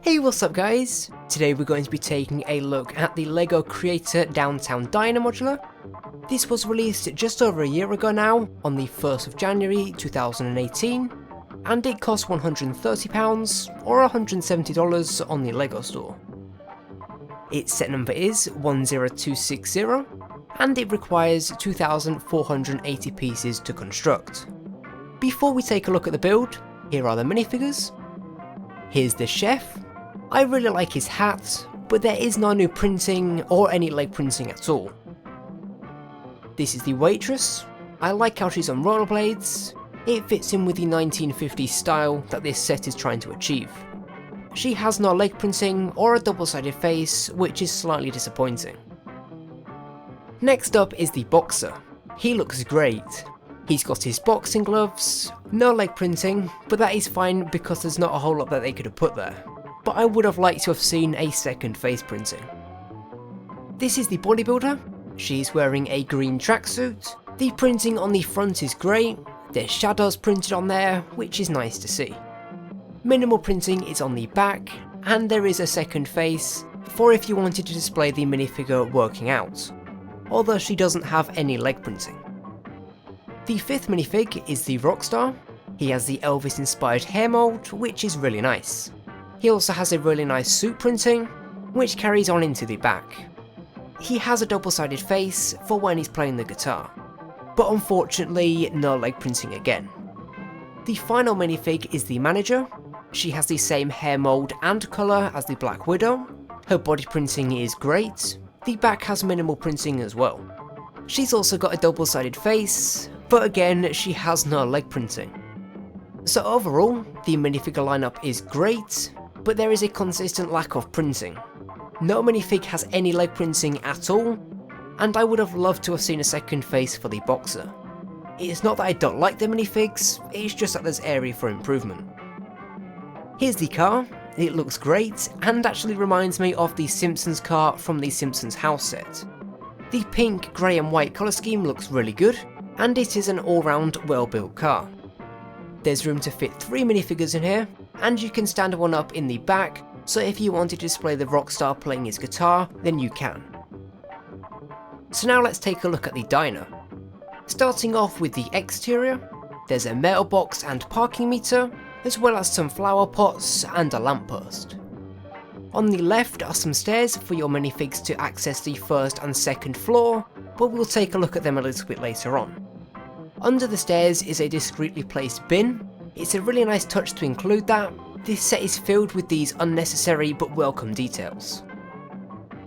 Hey, what's up guys? Today we're going to be taking a look at the LEGO Creator Downtown Diner modular. This was released just over a year ago now, on the 1st of January 2018, and it cost £130 or $170 on the LEGO store. Its set number is 10260, and it requires 2,480 pieces to construct. Before we take a look at the build, here are the minifigures. Here's the chef. I really like his hat, but there is no new printing or any leg printing at all. This is the waitress. I like how she's on rollerblades. It fits in with the 1950s style that this set is trying to achieve. She has no leg printing or a double-sided face, which is slightly disappointing. Next up is the boxer. He looks great. He's got his boxing gloves, no leg printing, but that is fine because there's not a whole lot that they could have put there. But I would have liked to have seen a second face printing. This is the bodybuilder. She's wearing a green tracksuit. The printing on the front is great. There's shadows printed on there, which is nice to see. Minimal printing is on the back, and there is a second face for if you wanted to display the minifigure working out, although she doesn't have any leg printing. The fifth minifig is the Rockstar. He has the Elvis inspired hair mould, which is really nice. He also has a really nice suit printing, which carries on into the back. He has a double-sided face for when he's playing the guitar, but unfortunately no leg printing again. The final minifig is the manager. She has the same hair mould and colour as the Black Widow. Her body printing is great. The back has minimal printing as well. She's also got a double-sided face, but again she has no leg printing. So overall, the minifigure lineup is great, but there is a consistent lack of printing. No minifig has any leg printing at all, and I would have loved to have seen a second face for the boxer. It's not that I don't like the minifigs, it's just that there's area for improvement. Here's the car. It looks great, and actually reminds me of the Simpsons car from the Simpsons house set. The pink, grey and white colour scheme looks really good, and it is an all-round well-built car. There's room to fit 3 minifigures in here, and you can stand one up in the back, so if you wanted to display the Rockstar playing his guitar, then you can. So now let's take a look at the diner. Starting off with the exterior, there's a mailbox and parking meter, as well as some flower pots and a lamppost. On the left are some stairs for your minifigs to access the first and second floor, but we'll take a look at them a little bit later on. Under the stairs is a discreetly placed bin. It's a really nice touch to include that. This set is filled with these unnecessary but welcome details.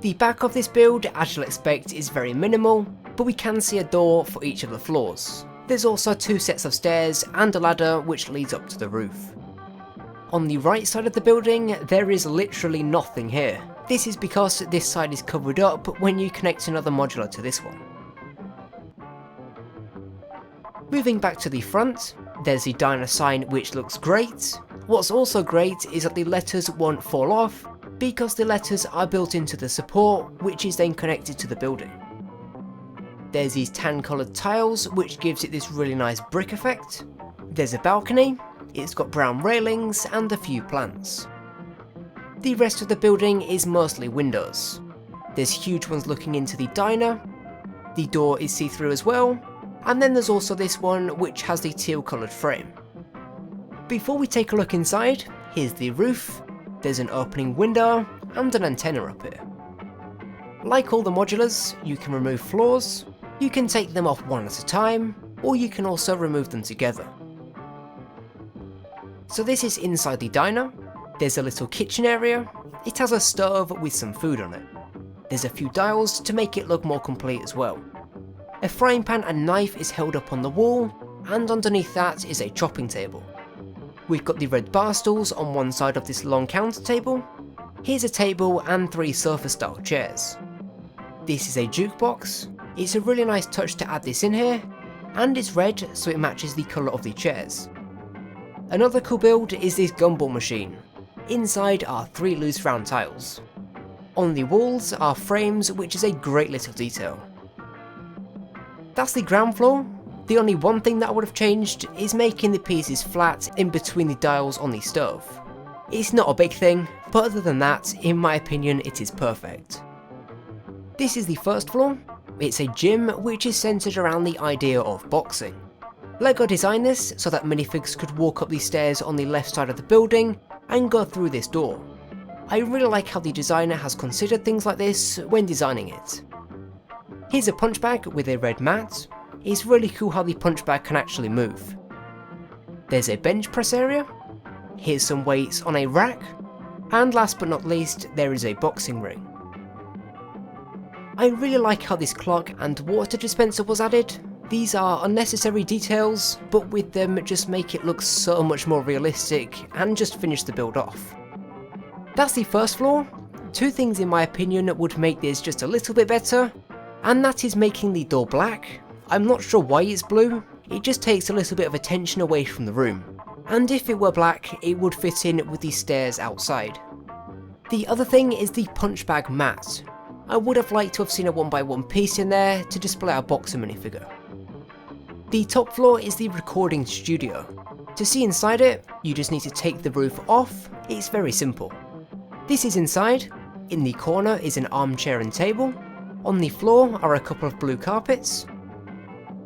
The back of this build, as you'll expect, is very minimal, but we can see a door for each of the floors. There's also 2 sets of stairs and a ladder which leads up to the roof. On the right side of the building, there is literally nothing here. This is because this side is covered up when you connect another modular to this one. Moving back to the front, there's the diner sign which looks great. What's also great is that the letters won't fall off because the letters are built into the support, which is then connected to the building. There's these tan coloured tiles which gives it this really nice brick effect. There's a balcony, it's got brown railings and a few plants. The rest of the building is mostly windows. There's huge ones looking into the diner, the door is see-through as well, and then there's also this one which has the teal coloured frame. Before we take a look inside, here's the roof. There's an opening window and an antenna up here. Like all the modulars, you can remove floors, you can take them off one at a time, or you can also remove them together. So this is inside the diner. There's a little kitchen area. It has a stove with some food on it. There's a few dials to make it look more complete as well. A frying pan and knife is held up on the wall, and underneath that is a chopping table. We've got the red bar stools on one side of this long counter table. Here's a table and 3 sofa style chairs. This is a jukebox. It's a really nice touch to add this in here, and it's red so it matches the colour of the chairs. Another cool build is this gumball machine. Inside are 3 loose round tiles. On the walls are frames, which is a great little detail. That's the ground floor. The only one thing that I would have changed is making the pieces flat in between the dials on the stove. It's not a big thing, but other than that, in my opinion, it is perfect. This is the first floor. It's a gym which is centered around the idea of boxing. LEGO designed this so that minifigs could walk up these stairs on the left side of the building and go through this door. I really like how the designer has considered things like this when designing it. Here's a punch bag with a red mat. It's really cool how the punch bag can actually move. There's a bench press area. Here's some weights on a rack. And last but not least, there is a boxing ring. I really like how this clock and water dispenser was added. These are unnecessary details, but with them just make it look so much more realistic and just finish the build off. That's the first floor. Two things in my opinion would make this just a little bit better, and that is making the door black. I'm not sure why it's blue, it just takes a little bit of attention away from the room. And if it were black, it would fit in with the stairs outside. The other thing is the punch bag mat. I would have liked to have seen a 1x1 piece in there to display our boxer minifigure. The top floor is the recording studio. To see inside it, you just need to take the roof off. It's very simple. This is inside. In the corner is an armchair and table. On the floor are a couple of blue carpets.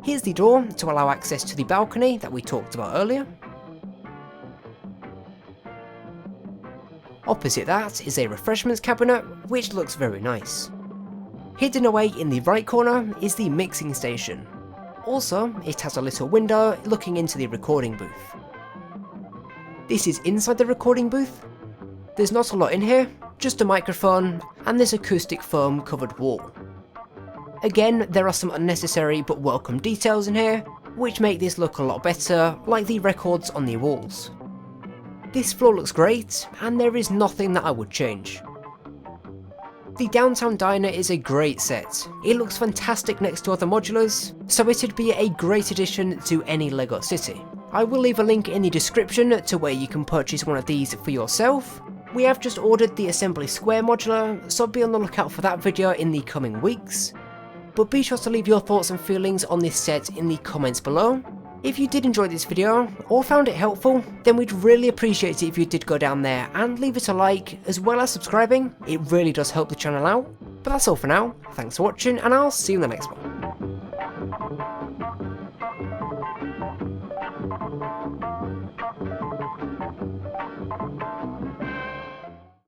Here's the door to allow access to the balcony that we talked about earlier. Opposite that is a refreshments cabinet, which looks very nice. Hidden away in the right corner is the mixing station. Also, it has a little window looking into the recording booth. This is inside the recording booth. There's not a lot in here, just a microphone and this acoustic foam covered wall. Again, there are some unnecessary but welcome details in here, which make this look a lot better, like the records on the walls. This floor looks great, and there is nothing that I would change. The downtown diner is a great set. It looks fantastic next to other modulars, so it'd be a great addition to any LEGO city. I will leave a link in the description to where you can purchase one of these for yourself. We have just ordered the Assembly Square modular, so be on the lookout for that video in the coming weeks. But be sure to leave your thoughts and feelings on this set in the comments below. If you did enjoy this video, or found it helpful, then we'd really appreciate it if you did go down there and leave it a like, as well as subscribing. It really does help the channel out. But that's all for now, thanks for watching, and I'll see you in the next one.